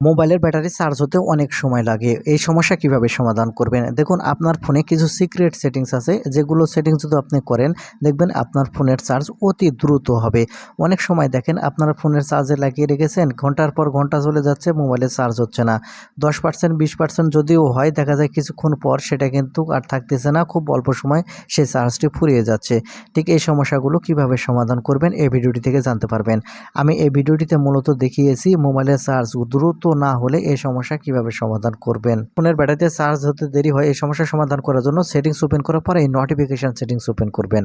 মোবাইলের battery charge হতে অনেক সময় লাগে। এই সমস্যা কিভাবে সমাধান করবেন? দেখুন, আপনার ফোনে কিছু সিক্রেট সেটিংস আছে, যেগুলো সেটিংস যদি আপনি করেন, দেখবেন আপনার ফোনের চার্জ অতি দ্রুত হবে। অনেক সময় দেখেন আপনার ফোনের চার্জে লাগিয়ে রেখেছেন, ঘন্টার পর ঘন্টা চলে যাচ্ছে, মোবাইলের চার্জ হচ্ছে না। 10% 20% যদিও হয়, দেখা যায় কিছুক্ষণ পর সেটা কিন্তু আর থাকতেছে না, খুব অল্প সময় সেই চার্জটি ফুরিয়ে যাচ্ছে। ঠিক এই সমস্যাগুলো কিভাবে সমাধান করবেন এই ভিডিওটি থেকে জানতে পারবেন। আমি এই ভিডিওটিতে মূলত দেখিয়েছি মোবাইলের চার্জ দ্রুত না হলে এই সমস্যা কিভাবে সমাধান করবেন। ফোনের ব্যাটারিতে চার্জ হতে দেরি হয়, এই সমস্যা সমাধান করার জন্য সেটিংস ওপেন করার পর এই নোটিফিকেশন সেটিংস ওপেন করবেন।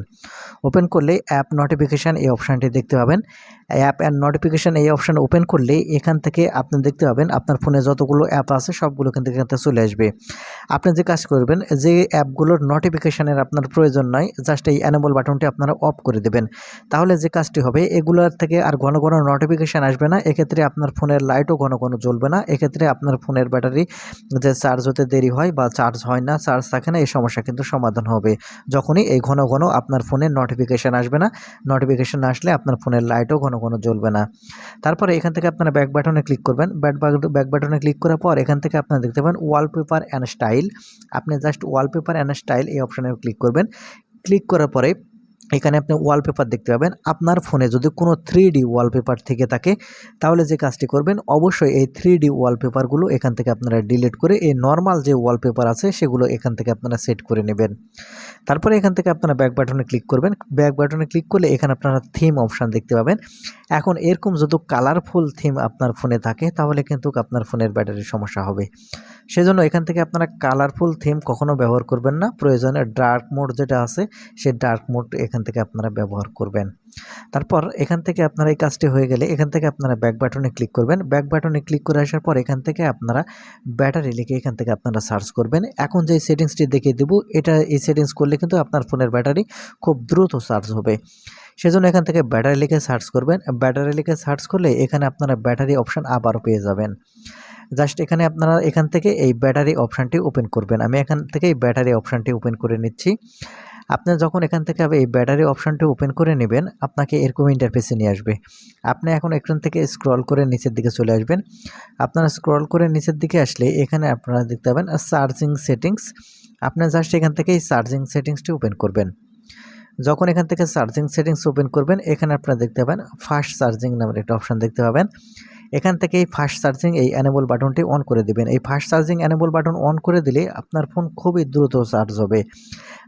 ওপেন করলে অ্যাপ নোটিফিকেশান এই অপশানটি দেখতে পাবেন। অ্যাপ অ্যান্ড নোটিফিকেশান এই অপশান ওপেন করলে এখান থেকে আপনি দেখতে পাবেন আপনার ফোনে যতগুলো অ্যাপ আছে সবগুলো কিন্তু এখান থেকে চলে আসবে। আপনি যে কাজ করবেন, যে অ্যাপগুলোর নোটিফিকেশানের আপনার প্রয়োজন নয়, জাস্ট এই এনেবল বাটনটি আপনারা অফ করে দেবেন। তাহলে যে কাজটি হবে, এগুলোর থেকে আর ঘন ঘন নোটিফিকেশান আসবে না। এক্ষেত্রে আপনার ফোনের লাইটও ঘন ঘন জ্বলবে না। এক্ষেত্রে আপনার ফোনের ব্যাটারি যে চার্জ হতে দেরি হয় বা চার্জ হয় না, চার্জ থাকে না, এই সমস্যা কিন্তু সমাধান হবে যখনই এই ঘন ঘন আপনার ফোনে নোটিফিকেশান আসবে না। নোটিফিকেশান না আসলে আপনার ফোনের লাইটও ঘন ঘন জ্বলবে না। তারপরে এখান থেকে আপনারা ব্যাক বাটনে ক্লিক করবেন। ব্যাক বাটনে ক্লিক করার পর এখান থেকে আপনারা দেখতে পাবেন ওয়ালপেপার অ্যান্ড স্টাইল। আপনি জাস্ট ওয়ালপেপার অ্যান্ড স্টাইল এই অপশানে ক্লিক করবেন। ক্লিক করার পরে এখানে আপনি ওয়ালপেপার দেখতে পাবেন। আপনার ফোনে যদি কোনো 3D ওয়ালপেপার থেকে থাকে, তাহলে যে কাজটি করবেন, অবশ্যই এই 3D ওয়ালপেপারগুলো এখান থেকে আপনারা ডিলিট করে এই নরমাল যে ওয়ালপেপার আছে সেগুলো এখান থেকে আপনারা সেট করে নেবেন। তারপরে এখান থেকে আপনারা ব্যাক বাটনে ক্লিক করবেন। ব্যাক বাটনে ক্লিক করলে এখানে আপনারা থিম অপশান দেখতে পাবেন। এখন এরকম যদি কালারফুল থিম আপনার ফোনে থাকে, তাহলে কিন্তু আপনার ফোনের ব্যাটারির সমস্যা হবে। সেজন্য এখান থেকে আপনারা কালারফুল থিম কখনো ব্যবহার করবেন না। প্রয়োজনে ডার্ক মোড যেটা আছে, সেই ডার্ক মোড এখান থেকে আপনারা ব্যবহার করবেন। তারপর এখান থেকে আপনারা এই কাজটি হয়ে গেলে এখান থেকে আপনারা ব্যাক বাটনে ক্লিক করবেন। ব্যাক বাটনে ক্লিক করে আসার পর এখান থেকে আপনারা ব্যাটারি লিখে এখান থেকে আপনারা সার্চ করবেন। এখন যে সেটিংসটি দেখিয়ে দেব, এই সেটিংস করলে কিন্তু আপনার ফোনের ব্যাটারি খুব দ্রুত চার্জ হবে। সেজন্য এখান থেকে ব্যাটারি লিখে সার্চ করবেন। ব্যাটারি লিখে সার্চ করলে এখানে আপনারা ব্যাটারি অপশান আবারও পেয়ে যাবেন। জাস্ট এখানে আপনারা এখান থেকে এই ব্যাটারি অপশানটি ওপেন করবেন। আমি এখান থেকে এই ব্যাটারি অপশানটি ওপেন করে নিচ্ছি। আপনি যখন এখান থেকে এই ব্যাটারি অপশানটি ওপেন করে নেবেন, আপনাকে এরকম ইন্টারফেসে নিয়ে আসবে। আপনি এখন এখান থেকে স্ক্রল করে নিচের দিকে চলে আসবেন। আপনারা স্ক্রল করে নিচের দিকে আসলে এখানে আপনারা দেখতে পাবেন চার্জিং সেটিংস। আপনারা জাস্ট এখান থেকে এই চার্জিং সেটিংসটি ওপেন করবেন। যখন এখান থেকে চার্জিং সেটিংস ওপেন করবেন, এখানে আপনারা দেখতে পাবেন ফাস্ট চার্জিং নামের একটা অপশান দেখতে পাবেন। এখান থেকে এই ফাস্ট চার্জিং এই এনেবল বাটনটি অন করে দিবেন। এই fast charging enable button on করে দিলে আপনার ফোন খুবই দ্রুত চার্জ হবে।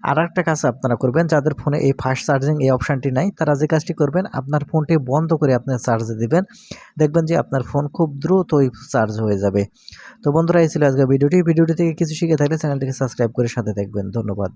আরেকটা কাজ আপনারা করবেন, যাদের ফোনে এই ফাস্ট চার্জিং এই অপশানটি নাই, তারা যে কাজটি করবেন, আপনার ফোনটি বন্ধ করে আপনার চার্জে দিবেন। দেখবেন যে আপনার ফোন খুব দ্রুতই চার্জ হয়ে যাবে। তো বন্ধুরা, এই ছিল আজকের ভিডিওটি থেকে কিছু শিখে থাকলে চ্যানেলটিকে সাবস্ক্রাইব করে সাথে থাকবেন। ধন্যবাদ।